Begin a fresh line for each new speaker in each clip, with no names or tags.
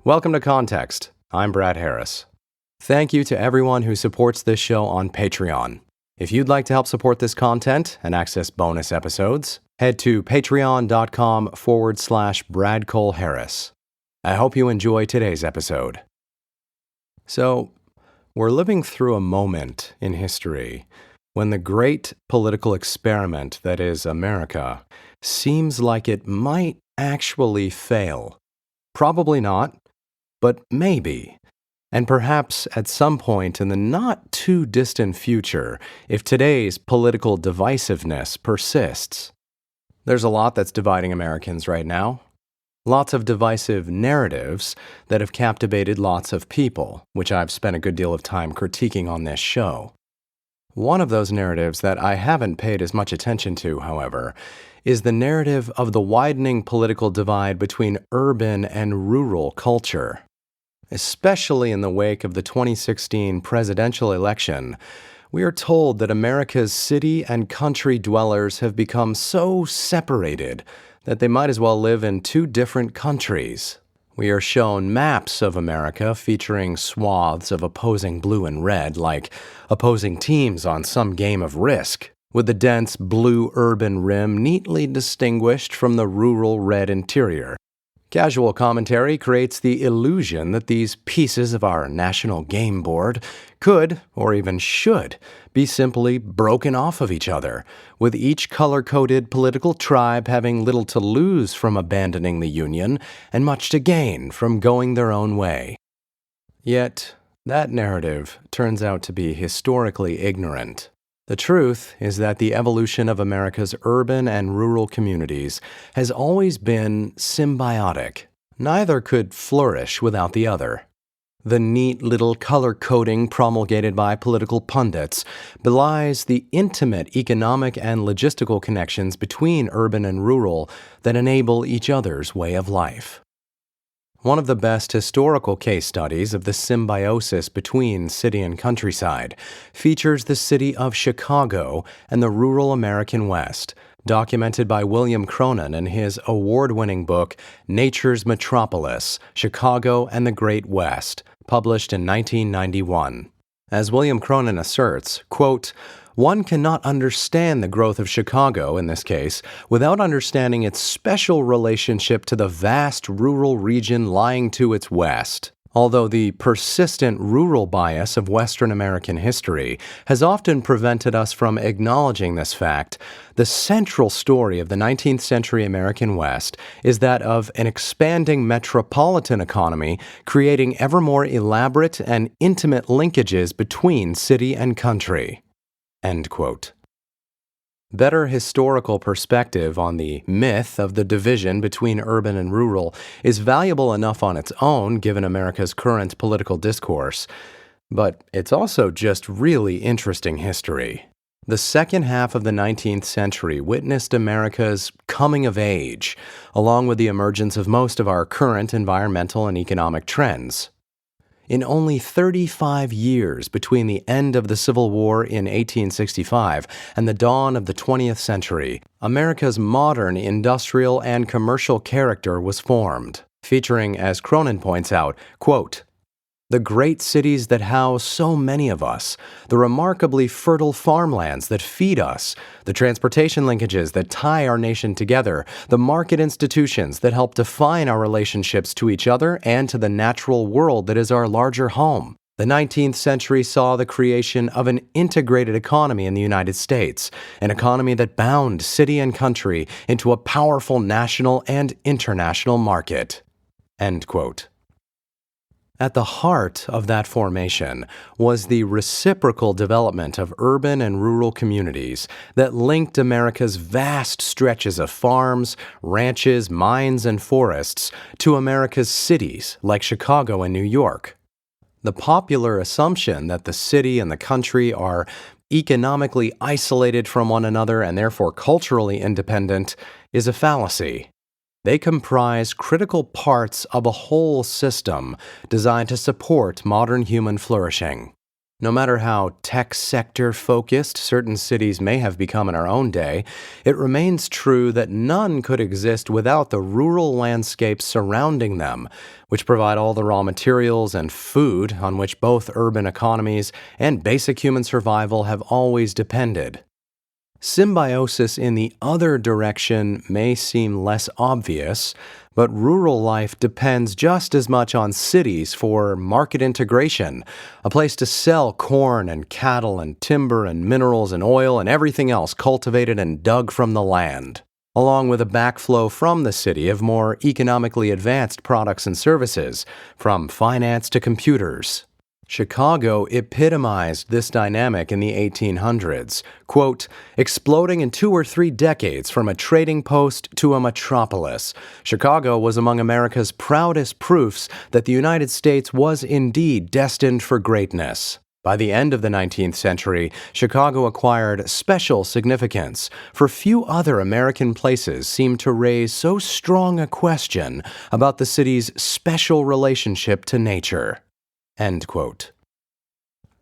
Welcome to Context. I'm Brad Harris. Thank you to everyone who supports this show on Patreon. If you'd like to help support this content and access bonus episodes, head to patreon.com/Brad Cole Harris. I hope you enjoy today's episode. So, we're living through a moment in history when the great political experiment that is America seems like it might actually fail. Probably not, but maybe. And perhaps at some point in the not too distant future, if today's political divisiveness persists. There's a lot that's dividing Americans right now. Lots of divisive narratives that have captivated lots of people, which I've spent a good deal of time critiquing on this show. One of those narratives that I haven't paid as much attention to, however, is the narrative of the widening political divide between urban and rural culture. Especially in the wake of the 2016 presidential election, we are told that America's city and country dwellers have become so separated that they might as well live in two different countries. We are shown maps of America featuring swaths of opposing blue and red, like opposing teams on some game of Risk, with the dense blue urban rim neatly distinguished from the rural red interior. Casual commentary creates the illusion that these pieces of our national game board could, or even should, be simply broken off of each other, with each color-coded political tribe having little to lose from abandoning the Union and much to gain from going their own way. Yet, that narrative turns out to be historically ignorant. The truth is that the evolution of America's urban and rural communities has always been symbiotic. Neither could flourish without the other. The neat little color coding promulgated by political pundits belies the intimate economic and logistical connections between urban and rural that enable each other's way of life. One of the best historical case studies of the symbiosis between city and countryside features the city of Chicago and the rural American West, documented by William Cronon in his award-winning book Nature's Metropolis, Chicago and the Great West, published in 1991. As William Cronon asserts, quote, "One cannot understand the growth of Chicago, in this case, without understanding its special relationship to the vast rural region lying to its west. Although the persistent rural bias of Western American history has often prevented us from acknowledging this fact, the central story of the 19th century American West is that of an expanding metropolitan economy creating ever more elaborate and intimate linkages between city and country." End quote. Better historical perspective on the myth of the division between urban and rural is valuable enough on its own given America's current political discourse, but it's also just really interesting history. The second half of the 19th century witnessed America's coming of age, along with the emergence of most of our current environmental and economic trends. In only 35 years between the end of the Civil War in 1865 and the dawn of the 20th century, America's modern industrial and commercial character was formed, featuring, as Cronon points out, quote, "The great cities that house so many of us, the remarkably fertile farmlands that feed us, the transportation linkages that tie our nation together, the market institutions that help define our relationships to each other and to the natural world that is our larger home. The 19th century saw the creation of an integrated economy in the United States, an economy that bound city and country into a powerful national and international market." End quote. At the heart of that formation was the reciprocal development of urban and rural communities that linked America's vast stretches of farms, ranches, mines, and forests to America's cities like Chicago and New York. The popular assumption that the city and the country are economically isolated from one another and therefore culturally independent is a fallacy. They comprise critical parts of a whole system designed to support modern human flourishing. No matter how tech sector focused certain cities may have become in our own day, it remains true that none could exist without the rural landscapes surrounding them, which provide all the raw materials and food on which both urban economies and basic human survival have always depended. Symbiosis in the other direction may seem less obvious, but rural life depends just as much on cities for market integration, a place to sell corn and cattle and timber and minerals and oil and everything else cultivated and dug from the land, along with a backflow from the city of more economically advanced products and services, from finance to computers. Chicago epitomized this dynamic in the 1800s, quote, exploding in 2 or 3 decades from a trading post to a metropolis. Chicago was among America's proudest proofs that the United States was indeed destined for greatness. By the end of the 19th century, Chicago acquired special significance, for few other American places seemed to raise so strong a question about the city's special relationship to nature. End quote.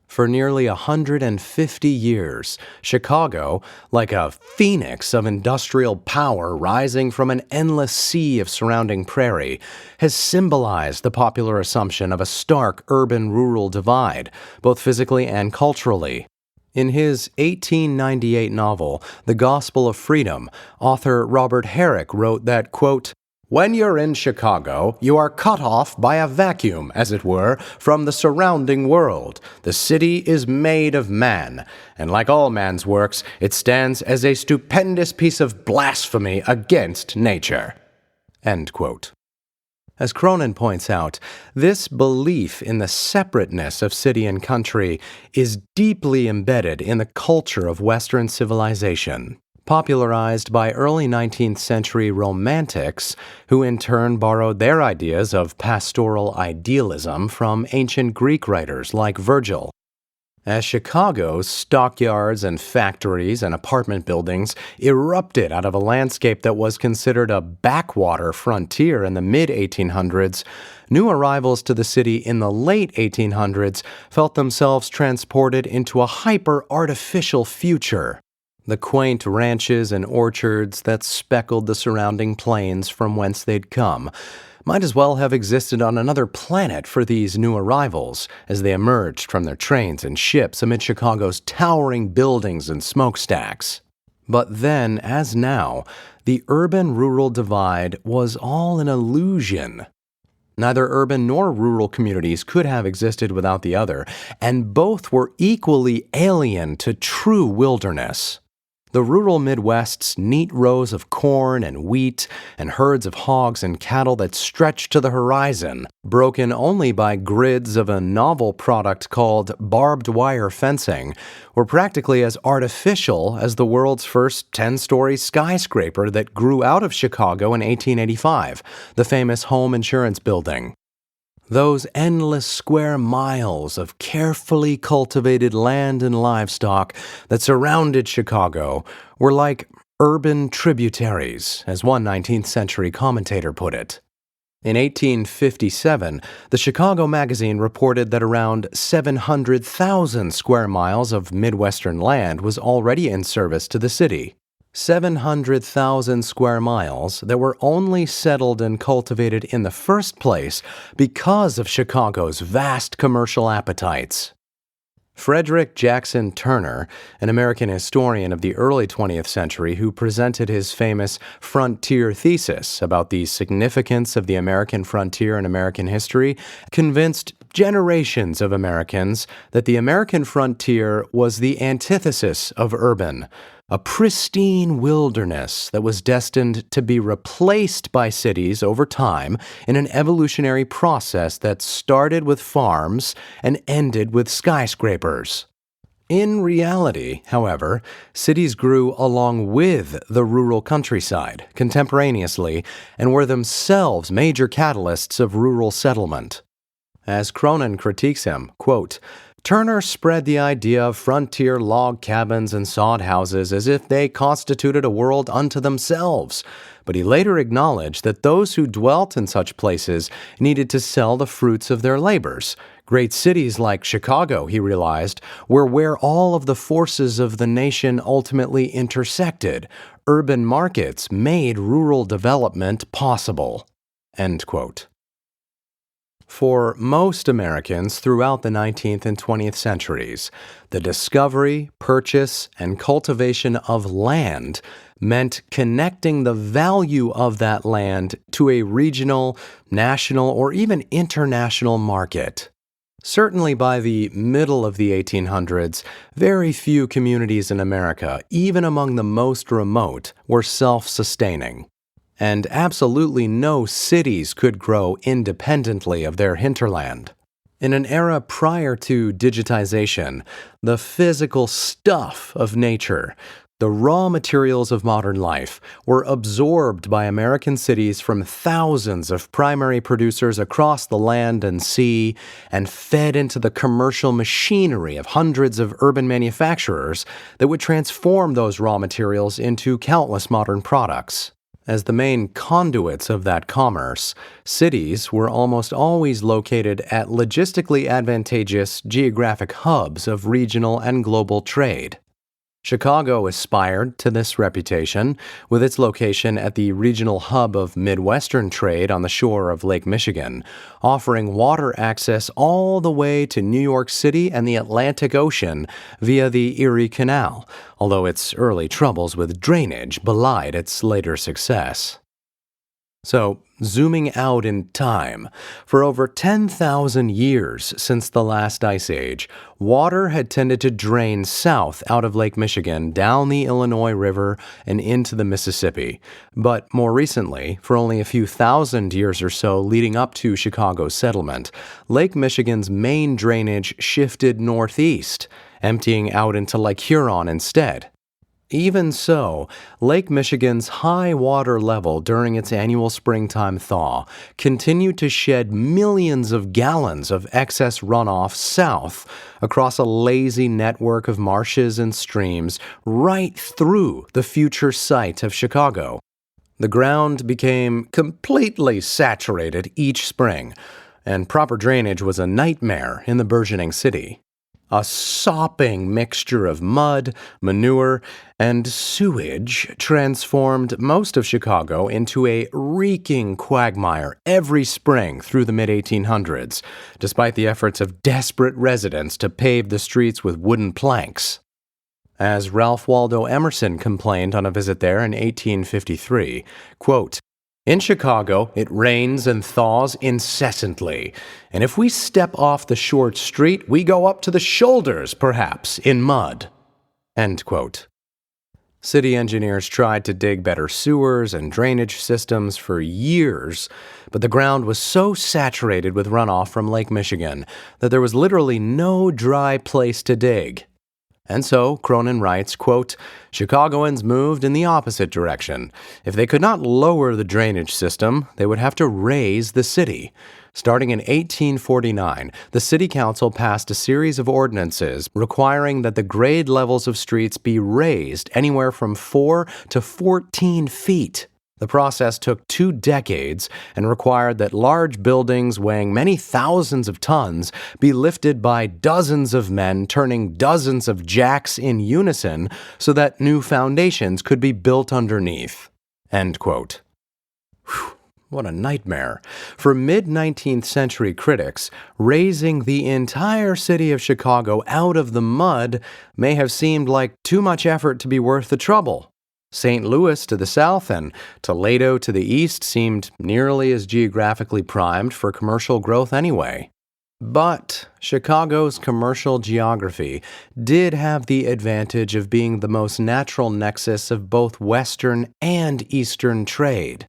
For nearly 150 years, Chicago, like a phoenix of industrial power rising from an endless sea of surrounding prairie, has symbolized the popular assumption of a stark urban-rural divide, both physically and culturally. In his 1898 novel, The Gospel of Freedom, author Robert Herrick wrote that, quote, when you're in Chicago, you are cut off by a vacuum, as it were, from the surrounding world. The city is made of man, and like all man's works, it stands as a stupendous piece of blasphemy against nature. End quote. As Cronon points out, this belief in the separateness of city and country is deeply embedded in the culture of Western civilization, popularized by early 19th century romantics, who in turn borrowed their ideas of pastoral idealism from ancient Greek writers like Virgil. As Chicago's stockyards and factories and apartment buildings erupted out of a landscape that was considered a backwater frontier in the mid-1800s, new arrivals to the city in the late 1800s felt themselves transported into a hyper-artificial future. The quaint ranches and orchards that speckled the surrounding plains from whence they'd come might as well have existed on another planet for these new arrivals as they emerged from their trains and ships amid Chicago's towering buildings and smokestacks. But then, as now, the urban-rural divide was all an illusion. Neither urban nor rural communities could have existed without the other, and both were equally alien to true wilderness. The rural Midwest's neat rows of corn and wheat and herds of hogs and cattle that stretched to the horizon, broken only by grids of a novel product called barbed wire fencing, were practically as artificial as the world's first 10-story skyscraper that grew out of Chicago in 1885, the famous home insurance building. Those endless square miles of carefully cultivated land and livestock that surrounded Chicago were like urban tributaries, as one 19th century commentator put it. In 1857, the Chicago Magazine reported that around 700,000 square miles of Midwestern land was already in service to the city. 700,000 square miles that were only settled and cultivated in the first place because of Chicago's vast commercial appetites. Frederick Jackson Turner, an American historian of the early 20th century who presented his famous frontier thesis about the significance of the American frontier in American history, convinced generations of Americans that the American frontier was the antithesis of urban, a pristine wilderness that was destined to be replaced by cities over time in an evolutionary process that started with farms and ended with skyscrapers. In reality, however, cities grew along with the rural countryside contemporaneously and were themselves major catalysts of rural settlement. As Cronon critiques him, quote, Turner spread the idea of frontier log cabins and sod houses as if they constituted a world unto themselves, but he later acknowledged that those who dwelt in such places needed to sell the fruits of their labors, Great cities like Chicago, he realized, were where all of the forces of the nation ultimately intersected. Urban markets made rural development possible. End quote. For most Americans throughout the 19th and 20th centuries, the discovery, purchase, and cultivation of land meant connecting the value of that land to a regional, national, or even international market. Certainly by the middle of the 1800s, very few communities in America, even among the most remote, were self-sustaining. And absolutely no cities could grow independently of their hinterland. In an era prior to digitization, the physical stuff of nature, the raw materials of modern life, were absorbed by American cities from thousands of primary producers across the land and sea and fed into the commercial machinery of hundreds of urban manufacturers that would transform those raw materials into countless modern products. As the main conduits of that commerce, cities were almost always located at logistically advantageous geographic hubs of regional and global trade. Chicago aspired to this reputation, with its location at the regional hub of Midwestern trade on the shore of Lake Michigan, offering water access all the way to New York City and the Atlantic Ocean via the Erie Canal, although its early troubles with drainage belied its later success. So, zooming out in time, for over 10,000 years since the last ice age, water had tended to drain south out of Lake Michigan, down the Illinois River, and into the Mississippi. But more recently, for only a few thousand years or so leading up to Chicago's settlement, Lake Michigan's main drainage shifted northeast, emptying out into Lake Huron instead. Even so, Lake Michigan's high water level during its annual springtime thaw continued to shed millions of gallons of excess runoff south across a lazy network of marshes and streams right through the future site of Chicago. The ground became completely saturated each spring, and proper drainage was a nightmare in the burgeoning city. A sopping mixture of mud, manure, and sewage transformed most of Chicago into a reeking quagmire every spring through the mid-1800s, despite the efforts of desperate residents to pave the streets with wooden planks. As Ralph Waldo Emerson complained on a visit there in 1853, quote, "In Chicago, it rains and thaws incessantly, and if we step off the short street, we go up to the shoulders, perhaps, in mud." End quote. City engineers tried to dig better sewers and drainage systems for years, but the ground was so saturated with runoff from Lake Michigan that there was literally no dry place to dig. And so, Cronon writes, quote, "Chicagoans moved in the opposite direction. If they could not lower the drainage system, they would have to raise the city. Starting in 1849, the City Council passed a series of ordinances requiring that the grade levels of streets be raised anywhere from 4 to 14 feet. The process took 2 decades and required that large buildings weighing many thousands of tons be lifted by dozens of men turning dozens of jacks in unison so that new foundations could be built underneath." End quote. Whew, what a nightmare. For mid-19th century critics, raising the entire city of Chicago out of the mud may have seemed like too much effort to be worth the trouble. St. Louis to the south and Toledo to the east seemed nearly as geographically primed for commercial growth anyway. But Chicago's commercial geography did have the advantage of being the most natural nexus of both Western and Eastern trade.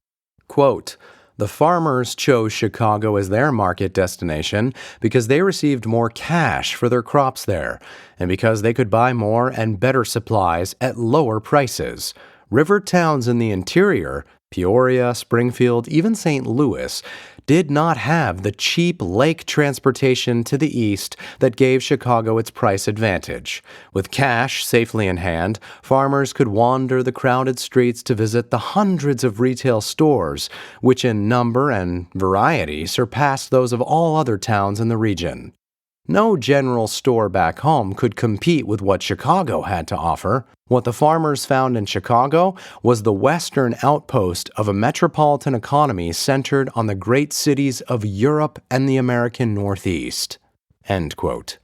Quote, "The farmers chose Chicago as their market destination because they received more cash for their crops there, and because they could buy more and better supplies at lower prices. River towns in the interior, Peoria, Springfield, even St. Louis, did not have the cheap lake transportation to the east that gave Chicago its price advantage. With cash safely in hand, farmers could wander the crowded streets to visit the hundreds of retail stores, which in number and variety surpassed those of all other towns in the region." No general store back home could compete with what Chicago had to offer. What the farmers found in Chicago was the western outpost of a metropolitan economy centered on the great cities of Europe and the American Northeast. End quote.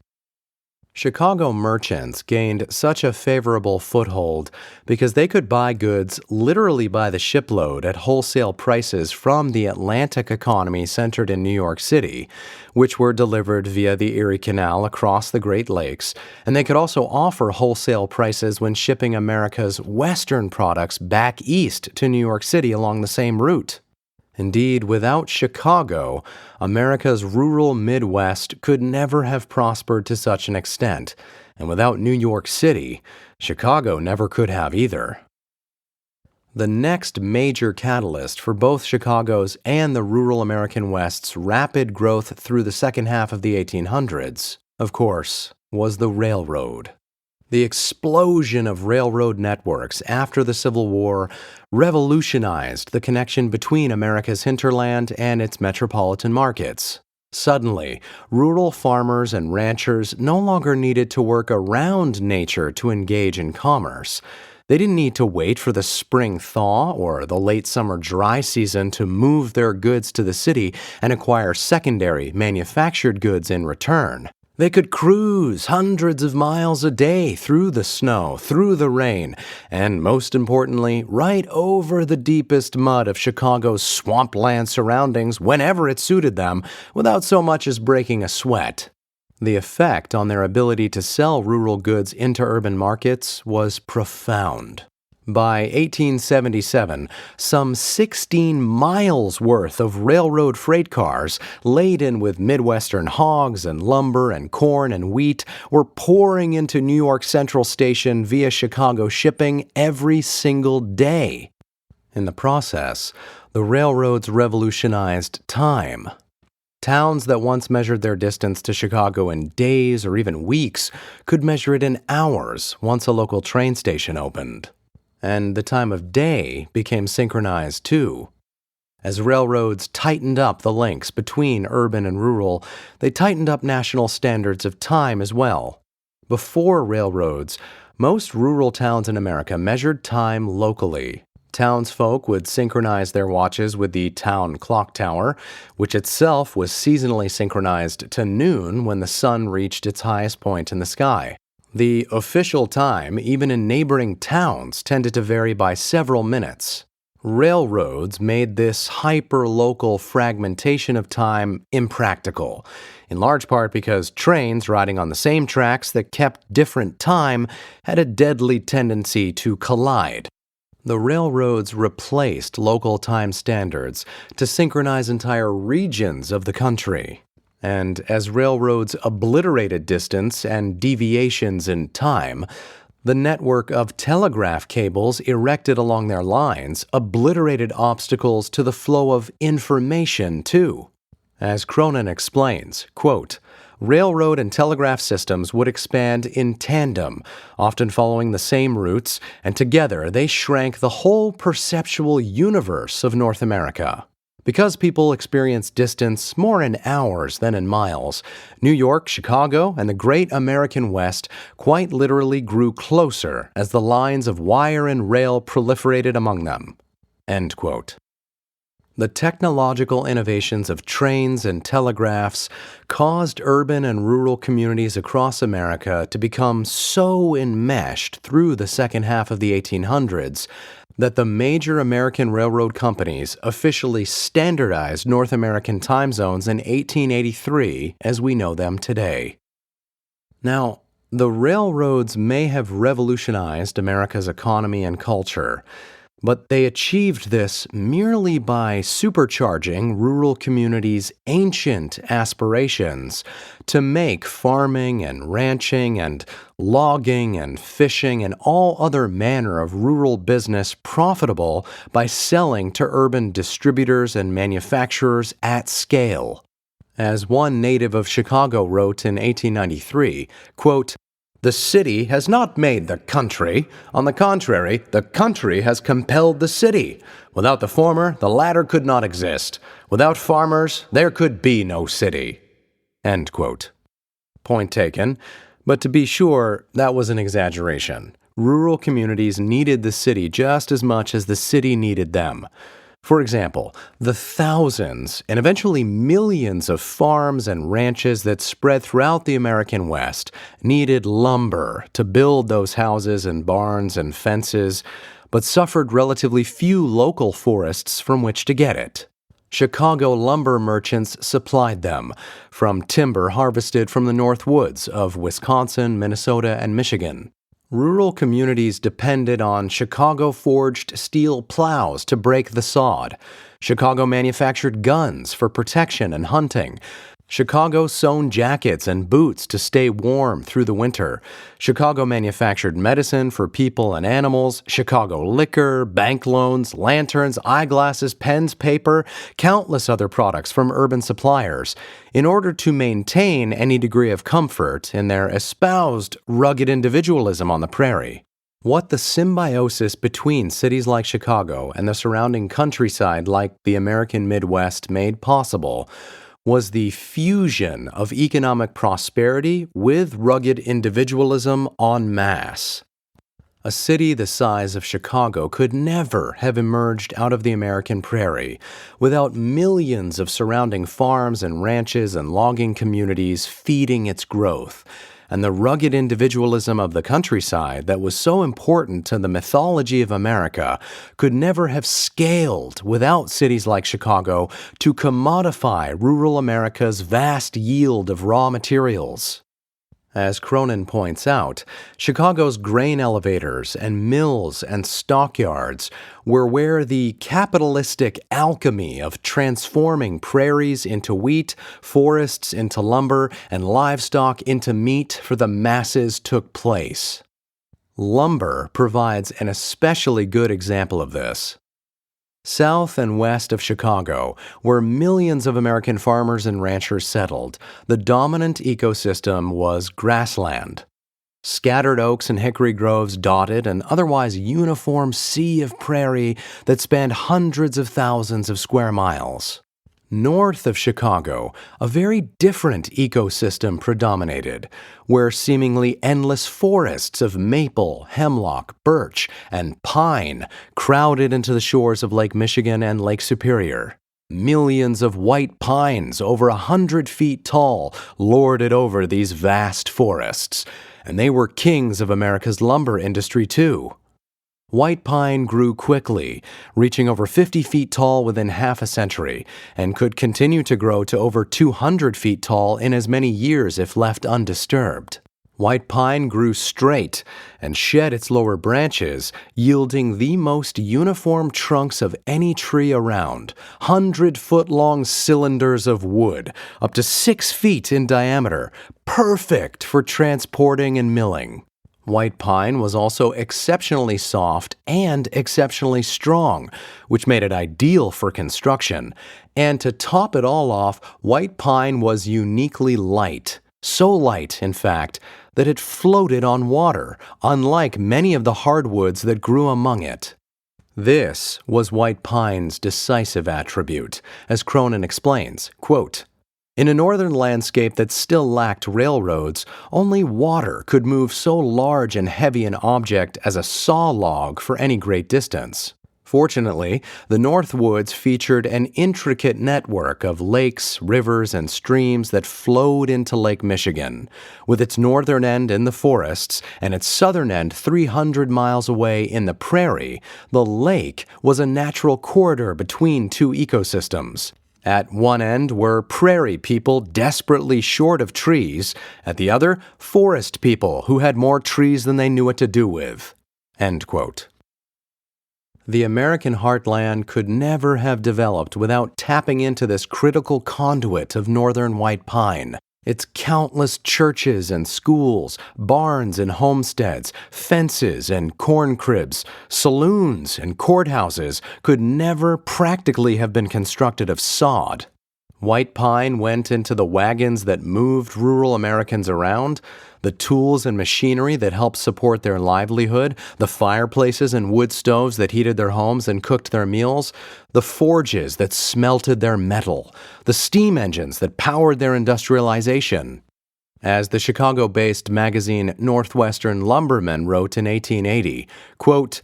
Chicago merchants gained such a favorable foothold because they could buy goods literally by the shipload at wholesale prices from the Atlantic economy centered in New York City, which were delivered via the Erie Canal across the Great Lakes, and they could also offer wholesale prices when shipping America's western products back east to New York City along the same route. Indeed, without Chicago, America's rural Midwest could never have prospered to such an extent, and without New York City, Chicago never could have either. The next major catalyst for both Chicago's and the rural American West's rapid growth through the second half of the 1800s, of course, was the railroad. The explosion of railroad networks after the Civil War revolutionized the connection between America's hinterland and its metropolitan markets. Suddenly, rural farmers and ranchers no longer needed to work around nature to engage in commerce. They didn't need to wait for the spring thaw or the late summer dry season to move their goods to the city and acquire secondary manufactured goods in return. They could cruise hundreds of miles a day through the snow, through the rain, and most importantly, right over the deepest mud of Chicago's swampland surroundings whenever it suited them, without so much as breaking a sweat. The effect on their ability to sell rural goods into urban markets was profound. By 1877, some 16 miles worth of railroad freight cars, laden with Midwestern hogs and lumber and corn and wheat, were pouring into New York Central Station via Chicago shipping every single day. In the process, the railroads revolutionized time. Towns that once measured their distance to Chicago in days or even weeks could measure it in hours once a local train station opened. And the time of day became synchronized too. As railroads tightened up the links between urban and rural, they tightened up national standards of time as well. Before railroads, most rural towns in America measured time locally. Townsfolk would synchronize their watches with the town clock tower, which itself was seasonally synchronized to noon when the sun reached its highest point in the sky. The official time, even in neighboring towns, tended to vary by several minutes. Railroads made this hyper-local fragmentation of time impractical, in large part because trains riding on the same tracks that kept different time had a deadly tendency to collide. The railroads replaced local time standards to synchronize entire regions of the country. And as railroads obliterated distance and deviations in time, the network of telegraph cables erected along their lines obliterated obstacles to the flow of information, too. As Cronon explains, quote, railroad and telegraph systems would expand in tandem, often following the same routes, and together they shrank the whole perceptual universe of North America. Because people experienced distance more in hours than in miles, New York, Chicago, and the great American West quite literally grew closer as the lines of wire and rail proliferated among them. End quote. The technological innovations of trains and telegraphs caused urban and rural communities across America to become so enmeshed through the second half of the 1800s that the major American railroad companies officially standardized North American time zones in 1883 as we know them today. Now, the railroads may have revolutionized America's economy and culture, but they achieved this merely by supercharging rural communities' ancient aspirations to make farming and ranching and logging and fishing and all other manner of rural business profitable by selling to urban distributors and manufacturers at scale. As one native of Chicago wrote in 1893, quote, "The city has not made the country. On the contrary, the country has compelled the city. Without the former, the latter could not exist. Without farmers, there could be no city." End quote. Point taken. But to be sure, that was an exaggeration. Rural communities needed the city just as much as the city needed them. For example, the thousands and eventually millions of farms and ranches that spread throughout the American West needed lumber to build those houses and barns and fences, but suffered relatively few local forests from which to get it. Chicago lumber merchants supplied them from timber harvested from the North Woods of Wisconsin, Minnesota, and Michigan. Rural communities depended on Chicago-forged steel plows to break the sod. Chicago manufactured guns for protection and hunting. Chicago sewn jackets and boots to stay warm through the winter. Chicago manufactured medicine for people and animals. Chicago liquor, bank loans, lanterns, eyeglasses, pens, paper, countless other products from urban suppliers, in order to maintain any degree of comfort in their espoused rugged individualism on the prairie. What the symbiosis between cities like Chicago and the surrounding countryside like the American Midwest made possible was the fusion of economic prosperity with rugged individualism en masse. A city the size of Chicago could never have emerged out of the American prairie without millions of surrounding farms and ranches and logging communities feeding its growth, and the rugged individualism of the countryside that was so important to the mythology of America could never have scaled without cities like Chicago to commodify rural America's vast yield of raw materials. As Cronon points out, Chicago's grain elevators and mills and stockyards were where the capitalistic alchemy of transforming prairies into wheat, forests into lumber, and livestock into meat for the masses took place. Lumber provides an especially good example of this. South and west of Chicago, where millions of American farmers and ranchers settled, the dominant ecosystem was grassland. Scattered oaks and hickory groves dotted an otherwise uniform sea of prairie that spanned hundreds of thousands of square miles. North of Chicago, a very different ecosystem predominated, where seemingly endless forests of maple, hemlock, birch, and pine crowded into the shores of Lake Michigan and Lake Superior. Millions of white pines over 100 feet tall lorded over these vast forests, and they were kings of America's lumber industry too. White pine grew quickly, reaching over 50 feet tall within half a century, and could continue to grow to over 200 feet tall in as many years if left undisturbed. White pine grew straight and shed its lower branches, yielding the most uniform trunks of any tree around, 100-foot-long cylinders of wood, up to 6 feet in diameter, perfect for transporting and milling. White pine was also exceptionally soft and exceptionally strong, which made it ideal for construction. And to top it all off, white pine was uniquely light. So light, in fact, that it floated on water, unlike many of the hardwoods that grew among it. This was white pine's decisive attribute, as Cronon explains, quote, "In a northern landscape that still lacked railroads, only water could move so large and heavy an object as a saw log for any great distance. Fortunately, the North Woods featured an intricate network of lakes, rivers, and streams that flowed into Lake Michigan. With its northern end in the forests and its southern end 300 miles away in the prairie, the lake was a natural corridor between two ecosystems. At one end were prairie people desperately short of trees, at the other, forest people who had more trees than they knew what to do with." End quote. The American heartland could never have developed without tapping into this critical conduit of northern white pine. Its countless churches and schools, barns and homesteads, fences and corn cribs, saloons and courthouses could never practically have been constructed of sod. White pine went into the wagons that moved rural Americans around, the tools and machinery that helped support their livelihood, the fireplaces and wood stoves that heated their homes and cooked their meals, the forges that smelted their metal, the steam engines that powered their industrialization. As the Chicago-based magazine Northwestern Lumberman wrote in 1880, quote,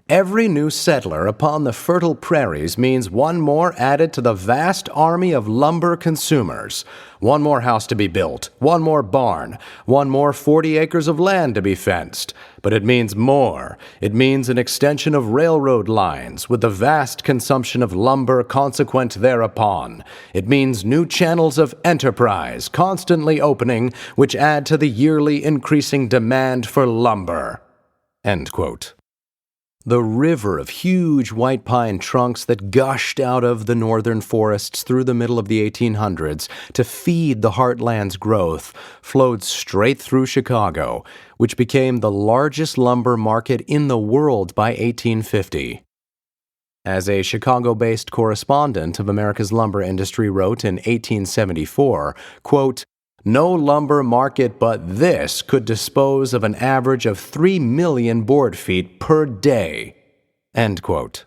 "Every new settler upon the fertile prairies means one more added to the vast army of lumber consumers. One more house to be built, one more barn, one more 40 acres of land to be fenced. But it means more. It means an extension of railroad lines, with the vast consumption of lumber consequent thereupon. It means new channels of enterprise constantly opening, which add to the yearly increasing demand for lumber." End quote. The river of huge white pine trunks that gushed out of the northern forests through the middle of the 1800s to feed the heartland's growth flowed straight through Chicago, which became the largest lumber market in the world by 1850. As a Chicago-based correspondent of America's lumber industry wrote in 1874, quote, "No lumber market but this could dispose of an average of 3 million board feet per day." End quote.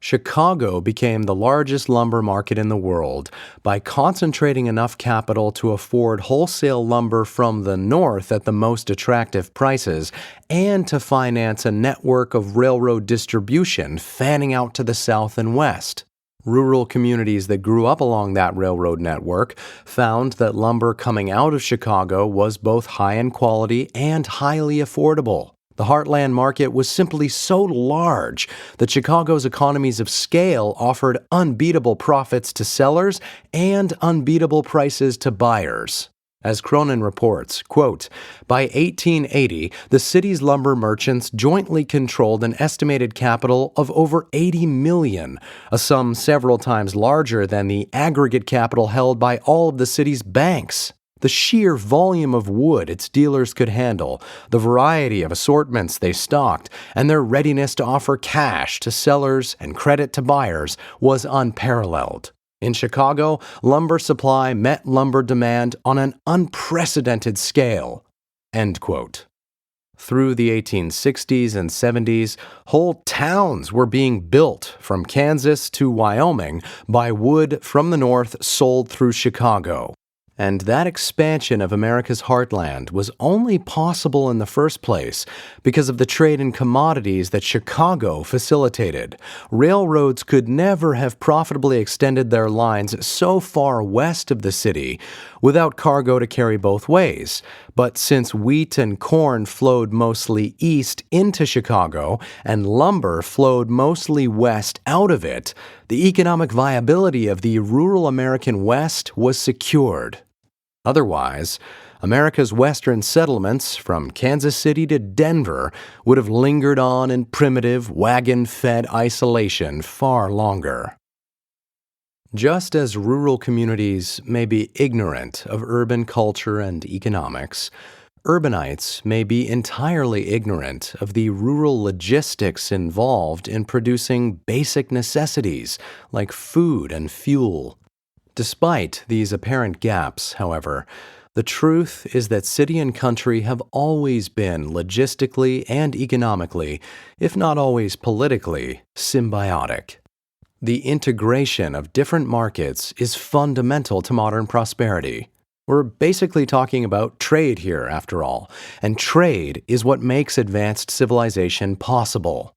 Chicago became the largest lumber market in the world by concentrating enough capital to afford wholesale lumber from the north at the most attractive prices and to finance a network of railroad distribution fanning out to the south and west. Rural communities that grew up along that railroad network found that lumber coming out of Chicago was both high in quality and highly affordable. The heartland market was simply so large that Chicago's economies of scale offered unbeatable profits to sellers and unbeatable prices to buyers. As Cronon reports, quote, "By 1880, the city's lumber merchants jointly controlled an estimated capital of over 80 million, a sum several times larger than the aggregate capital held by all of the city's banks. The sheer volume of wood its dealers could handle, the variety of assortments they stocked, and their readiness to offer cash to sellers and credit to buyers was unparalleled. In Chicago, lumber supply met lumber demand on an unprecedented scale." End quote. Through the 1860s and 70s, whole towns were being built from Kansas to Wyoming by wood from the north sold through Chicago. And that expansion of America's heartland was only possible in the first place because of the trade in commodities that Chicago facilitated. Railroads could never have profitably extended their lines so far west of the city without cargo to carry both ways. But since wheat and corn flowed mostly east into Chicago and lumber flowed mostly west out of it, the economic viability of the rural American West was secured. Otherwise, America's western settlements, from Kansas City to Denver, would have lingered on in primitive, wagon-fed isolation far longer. Just as rural communities may be ignorant of urban culture and economics, urbanites may be entirely ignorant of the rural logistics involved in producing basic necessities like food and fuel. Despite these apparent gaps, however, the truth is that city and country have always been logistically and economically, if not always politically, symbiotic. The integration of different markets is fundamental to modern prosperity. We're basically talking about trade here, after all, and trade is what makes advanced civilization possible.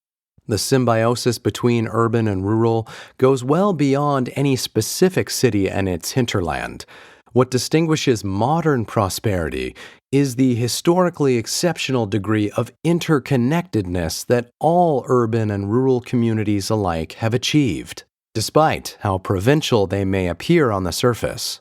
The symbiosis between urban and rural goes well beyond any specific city and its hinterland. What distinguishes modern prosperity is the historically exceptional degree of interconnectedness that all urban and rural communities alike have achieved, despite how provincial they may appear on the surface.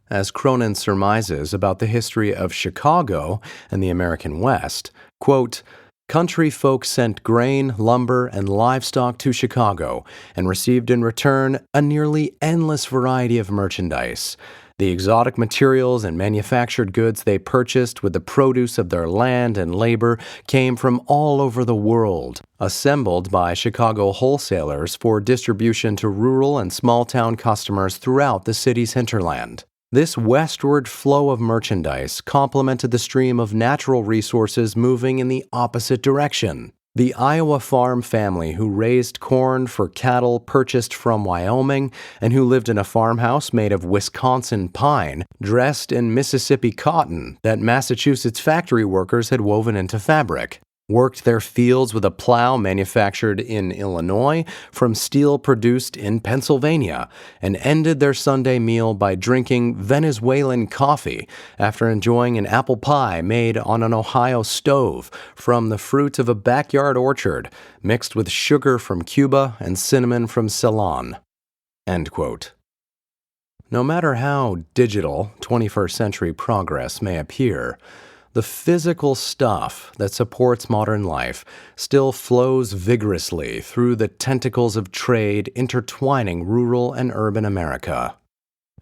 As Cronon surmises about the history of Chicago and the American West, quote, "Country folk sent grain, lumber, and livestock to Chicago and received in return a nearly endless variety of merchandise. The exotic materials and manufactured goods they purchased with the produce of their land and labor came from all over the world, assembled by Chicago wholesalers for distribution to rural and small-town customers throughout the city's hinterland. This westward flow of merchandise complemented the stream of natural resources moving in the opposite direction. The Iowa farm family who raised corn for cattle purchased from Wyoming and who lived in a farmhouse made of Wisconsin pine, dressed in Mississippi cotton that Massachusetts factory workers had woven into fabric, worked their fields with a plow manufactured in Illinois from steel produced in Pennsylvania, and ended their Sunday meal by drinking Venezuelan coffee after enjoying an apple pie made on an Ohio stove from the fruit of a backyard orchard, mixed with sugar from Cuba and cinnamon from Ceylon. End quote. No matter how digital 21st century progress may appear, the physical stuff that supports modern life still flows vigorously through the tentacles of trade intertwining rural and urban America.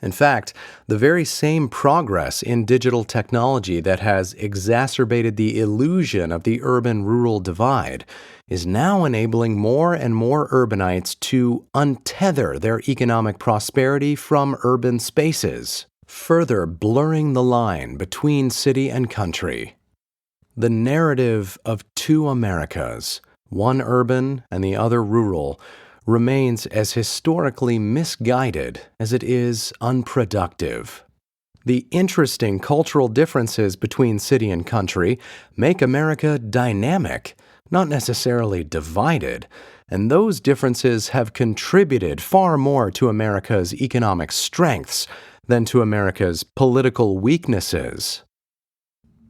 In fact, the very same progress in digital technology that has exacerbated the illusion of the urban-rural divide is now enabling more and more urbanites to untether their economic prosperity from urban spaces, further blurring the line between city and country. The narrative of two Americas, one urban and the other rural, remains as historically misguided as it is unproductive. The interesting cultural differences between city and country make America dynamic, not necessarily divided, and those differences have contributed far more to America's economic strengths than to America's political weaknesses.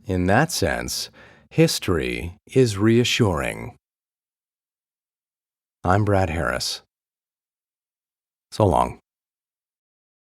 In that sense, history is reassuring. I'm Brad Harris. So long.